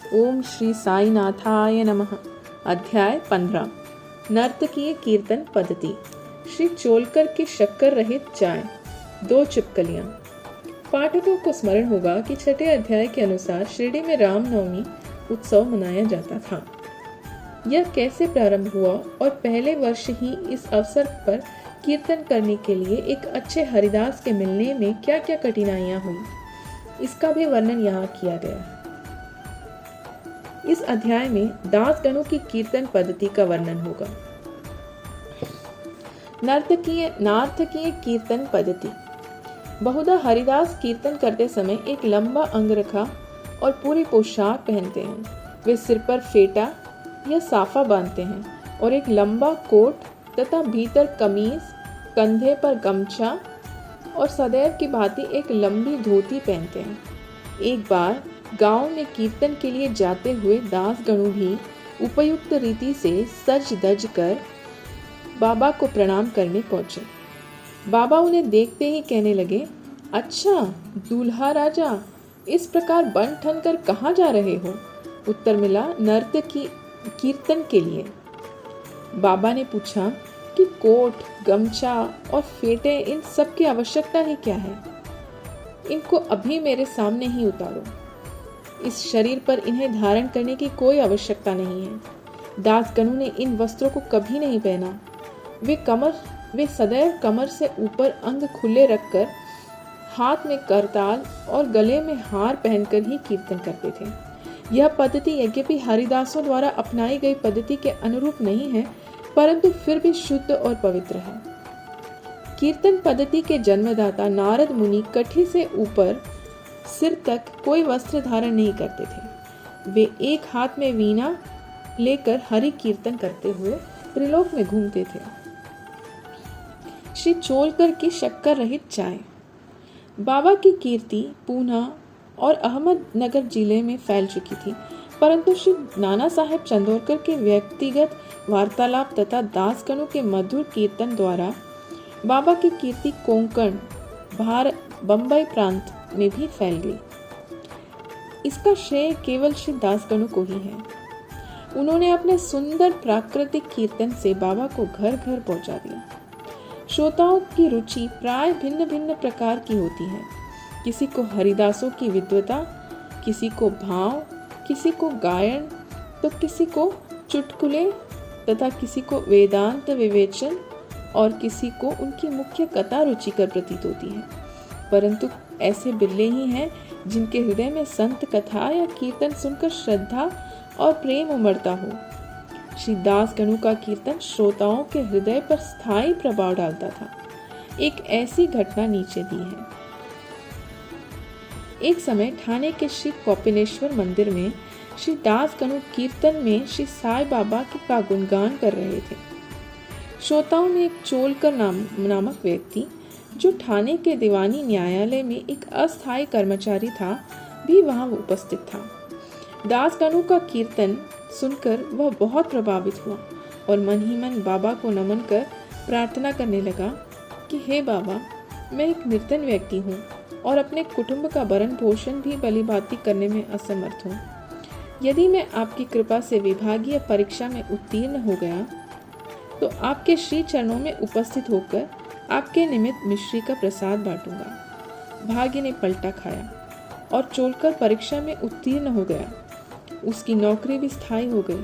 ओम श्री साई नाथाय नमः। अध्याय 15। नर्तकीय कीर्तन पद्धति। श्री चोलकर की शक्कर रहित चाय, 2 छिपकलियां। पाठकों को स्मरण होगा कि छठे अध्याय के अनुसार शिरडी में रामनवमी उत्सव मनाया जाता था। यह कैसे प्रारंभ हुआ और पहले वर्ष ही इस अवसर पर कीर्तन करने के लिए एक अच्छे हरिदास के मिलने में क्या क्या कठिनाइयां हुई, इसका भी वर्णन यहाँ किया गया है। इस अध्याय में दास गणों की कीर्तन पद्धति का वर्णन होगा। नारकीय कीर्तन पद्धति। बहुधा हरिदास कीर्तन करते समय एक लंबा अंगरखा और पूरी पोशाक पहनते हैं। वे सिर पर फेटा या साफा बांधते हैं और एक लंबा कोट तथा भीतर कमीज, कंधे पर गमछा और सदैव की भांति एक लंबी धोती पहनते हैं। एक बार गांव में कीर्तन के लिए जाते हुए दास गणों भी उपयुक्त रीति से सज धज कर बाबा को प्रणाम करने पहुंचे। बाबा उन्हें देखते ही कहने लगे, अच्छा दूल्हा राजा, इस प्रकार बन ठन कर कहाँ जा रहे हो? उत्तर मिला, नर्तकी कीर्तन के लिए। बाबा ने पूछा कि कोट, गमछा और फेटे, इन सब की आवश्यकता ही क्या है? इनको अभी मेरे सामने ही उतारो। इस शरीर पर इन्हें धारण करने की कोई आवश्यकता नहीं है। दासगणों ने इन वस्त्रों को कभी नहीं पहना। वे सदैव कमर से ऊपर अंग खुले रखकर हाथ में करताल और गले में हार पहनकर ही कीर्तन करते थे। यह पद्धति यद्यपि हरिदासों द्वारा अपनाई गई पद्धति के अनुरूप नहीं है, परंतु फिर भी शुद्ध और पवित्र है। कीर्तन पद्धति के जन्मदाता नारद मुनि कठी से ऊपर सिर तक कोई वस्त्र धारण नहीं करते थे। वे एक हाथ में वीणा लेकर हरि कीर्तन करते हुए त्रिलोक में घूमते थे। श्री चोलकर की शक्कर रहित चाय। बाबा की कीर्ति पूना और अहमदनगर जिले में फैल चुकी थी, परंतु श्री नाना साहेब चंदोरकर के व्यक्तिगत वार्तालाप तथा दासगणों के मधुर कीर्तन द्वारा बाबा की कीर्ति कोंकण, बंबई प्रांत में भी फैल गई। इसका श्रेय केवल श्री दासगणों को ही है। उन्होंने अपने सुंदर प्राकृतिक कीर्तन से बाबा को घर घर पहुंचा दिया। श्रोताओं की रुचि प्राय भिन्न भिन्न प्रकार की होती है। किसी को हरिदासों की विद्वता, किसी को भाव, किसी को गायन, तो किसी को चुटकुले तथा किसी को वेदांत विवेचन और किसी को उनकी मुख्य कथा रुचिकर प्रतीत होती है। परंतु ऐसे बिरले ही हैं जिनके हृदय में संत कथा या कीर्तन सुनकर श्रद्धा और प्रेम उमड़ता हो। श्री दास गणों का कीर्तन श्रोताओं के हृदय पर स्थायी प्रभाव डालता था। एक ऐसी घटना नीचे दी है। एक समय ठाणे के श्री कौपिनेश्वर मंदिर में श्री दास गणों कीर्तन में श्री साई बाबा का गुणगान कर रहे थे। श्रोताओं में एक चोलकर नामक व्यक्ति, जो ठाणे के दीवानी न्यायालय में एक अस्थायी कर्मचारी था, भी वहां उपस्थित था। दासगणों का कीर्तन सुनकर वह बहुत प्रभावित हुआ और मन ही मन बाबा को नमन कर प्रार्थना करने लगा कि हे बाबा, मैं एक निर्धन व्यक्ति हूँ और अपने कुटुंब का भरण पोषण भी भलीभांति करने में असमर्थ हूँ। यदि मैं आपकी कृपा से विभागीय परीक्षा में उत्तीर्ण हो गया तो आपके श्री चरणों में उपस्थित होकर आपके निमित्त मिश्री का प्रसाद बांटूंगा। भाग्य ने पलटा खाया और चोलकर परीक्षा में उत्तीर्ण हो गया। उसकी नौकरी भी स्थायी हो गई।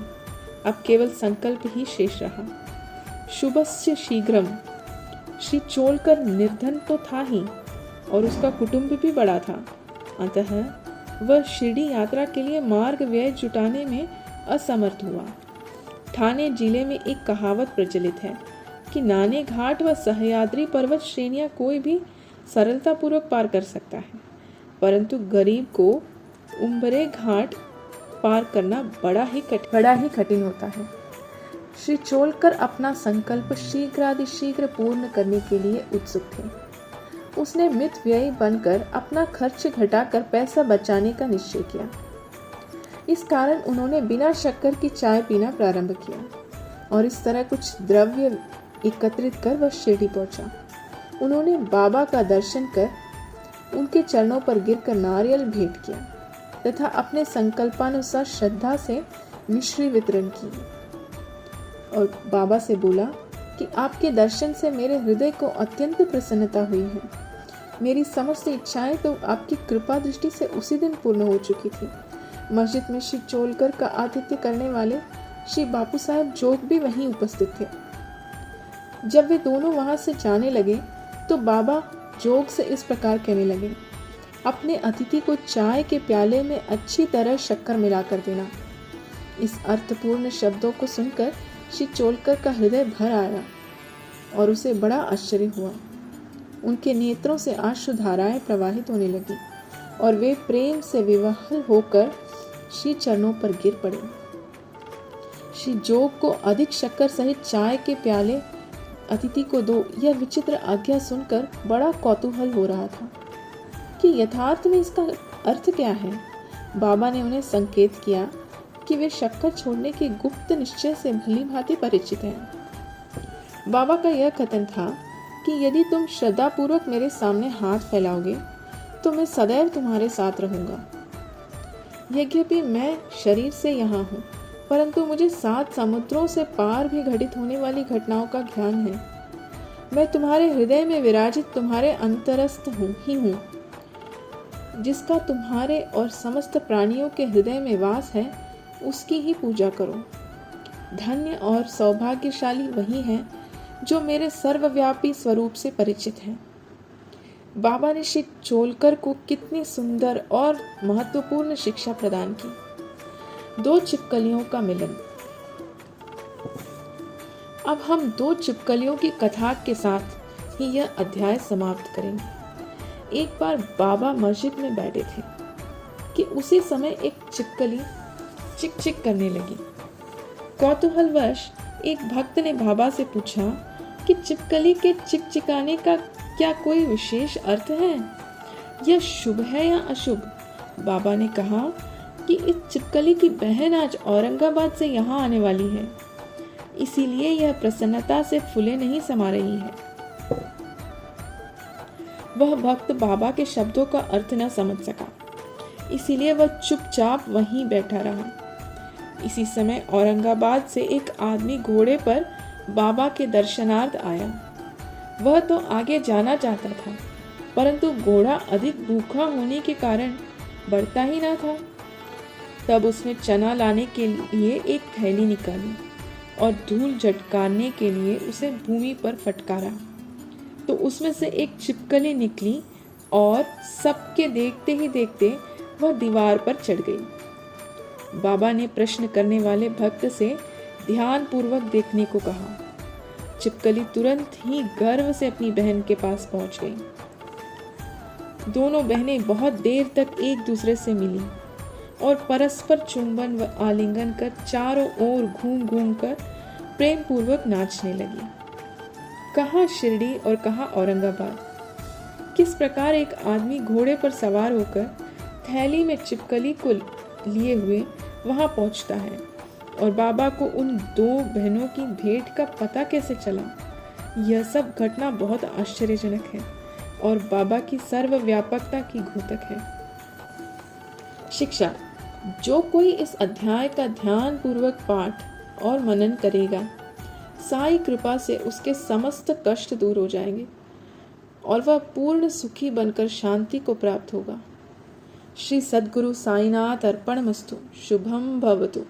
अब केवल संकल्प ही शेष रहा। शुभस्य शीघ्रम। श्री चोलकर निर्धन तो था ही और उसका कुटुंब भी बड़ा था, अतः वह शिरडी यात्रा के लिए मार्ग व्यय जुटाने में असमर्थ हुआ। ठाणे जिले में एक कहावत प्रचलित है कि नाने घाट व सह्याद्री पर्वत श्रेणियां कोई भी सरलता पूर्वक पार कर सकता है, परंतु गरीब को उम्बरे घाट पार करना बड़ा ही कठिन होता है। श्री चोलकर अपना संकल्प शीघ्र पूर्ण करने के लिए उत्सुक थे। उसने मित व्ययी बनकर अपना खर्च घटाकर पैसा बचाने का निश्चय किया। इस कारण उन्होंने बिना शक्कर की चाय पीना प्रारंभ किया और इस तरह कुछ द्रव्य एकत्रित कर वह शिरडी पहुंचा। उन्होंने बाबा का दर्शन कर उनके चरणों पर गिरकर नारियल भेंट किया। तथा अपने संकल्पानुसार श्रद्धा से मिश्री वितरण की और बाबा से बोला कि आपके दर्शन से मेरे हृदय को अत्यंत प्रसन्नता हुई है। मेरी समस्त इच्छाएं तो आपकी कृपा दृष्टि से उसी दिन पूर्ण हो चुकी थी। मस्जिद में श्री चोलकर का आतिथ्य करने वाले श्री बापू साहब जोग भी वहीं उपस्थित थे। जब वे दोनों वहां से जाने लगे तो बाबा जोग से इस प्रकार कहने लगे, अपने अतिथि को चाय के प्याले में अच्छी तरह शक्कर मिलाकर देना। इस अर्थपूर्ण शब्दों को सुनकर श्री चोलकर का हृदय भर आया और उसे बड़ा आश्चर्य हुआ। उनके नेत्रों से आश्रुधाराएं प्रवाहित होने लगी और वे प्रेम से विवहल होकर श्री चरणों पर गिर पड़े। श्री जोग को अधिक शक्कर सहित चाय के प्याले अतिथि को दो, यह विचित्र आज्ञा सुनकर बड़ा कौतूहल हो रहा था कि यथार्थ में इसका अर्थ क्या है। बाबा ने उन्हें संकेत किया कि वे शक्कर छोड़ने के गुप्त निश्चय से भली भांति परिचित हैं। बाबा का यह कथन था कि यदि तुम श्रद्धापूर्वक मेरे सामने हाथ फैलाओगे तो मैं सदैव तुम्हारे साथ रहूंगा। यद्यपि मैं शरीर से यहाँ हूँ, परंतु मुझे 7 समुद्रों से पार भी घटित होने वाली घटनाओं का ध्यान है। मैं तुम्हारे हृदय में विराजित तुम्हारे अंतरस्थ ही हूँ, जिसका तुम्हारे और समस्त प्राणियों के हृदय में वास है, उसकी ही पूजा करो। धन्य और सौभाग्यशाली वही है जो मेरे सर्वव्यापी स्वरूप से परिचित है। बाबा ने श्री चोलकर को कितनी सुंदर और महत्वपूर्ण शिक्षा प्रदान की। 2 छिपकलियों का मिलन। अब हम 2 छिपकलियों की कथा के साथ ही यह अध्याय समाप्त करेंगे। एक बार बाबा मस्जिद में बैठे थे कि उसी समय एक छिपकली चिक चिक करने लगी। कौतूहलवश एक भक्त ने बाबा से पूछा कि छिपकली के चिकचिकाने का क्या कोई विशेष अर्थ है? यह शुभ है या अशुभ? बाबा ने कहा कि इस छिपकली की बहन आज औरंगाबाद से यहाँ आने वाली है, इसीलिए यह प्रसन्नता से फूले नहीं समा रही है। वह भक्त बाबा के शब्दों का अर्थ न समझ सका, इसीलिए वह चुपचाप वहीं बैठा रहा। इसी समय औरंगाबाद से एक आदमी घोड़े पर बाबा के दर्शनार्थ आया। वह तो आगे जाना चाहता था, परंतु घोड़ा अधिक भूखा होने के कारण बढ़ता ही ना था। तब उसने चना लाने के लिए एक थैली निकाली और धूल झटकारने के लिए उसे भूमि पर फटकारा, तो उसमें से एक छिपकली निकली और सबके देखते ही देखते वह दीवार पर चढ़ गई। बाबा ने प्रश्न करने वाले भक्त से ध्यान पूर्वक देखने को कहा। छिपकली तुरंत ही गर्व से अपनी बहन के पास पहुंच गई। दोनों बहनें बहुत देर तक एक दूसरे से मिली और परस्पर चुंबन व आलिंगन कर चारों ओर घूम घूम कर प्रेम पूर्वक नाचने लगी। कहाँ शिरडी और कहाँ औरंगाबाद। किस प्रकार एक आदमी घोड़े पर सवार होकर थैली में छिपकली को लिए हुए वहां पहुंचता है और बाबा को उन 2 बहनों की भेंट का पता कैसे चला। यह सब घटना बहुत आश्चर्यजनक है और बाबा की सर्वव्यापकता की द्योतक है। शिक्षा। जो कोई इस अध्याय का ध्यान पूर्वक पाठ और मनन करेगा, साई कृपा से उसके समस्त कष्ट दूर हो जाएंगे और वह पूर्ण सुखी बनकर शांति को प्राप्त होगा। श्री सद्गुरु साईनाथ अर्पणमस्तु। शुभम भवतु।